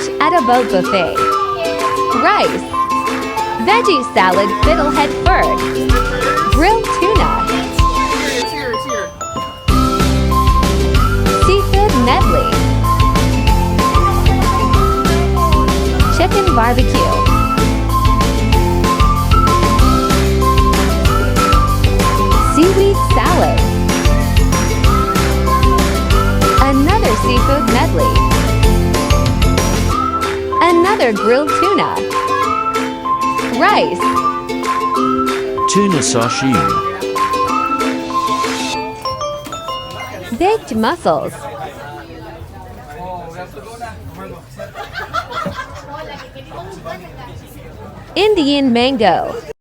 Lunch at a boat buffet. Rice. Veggie salad fiddlehead bird. Grilled tuna. It's here. Seafood medley. Chicken barbecue. Seaweed salad. Another seafood medley. Another grilled tuna. Rice. Tuna sashimi. Baked mussels. Indian mango.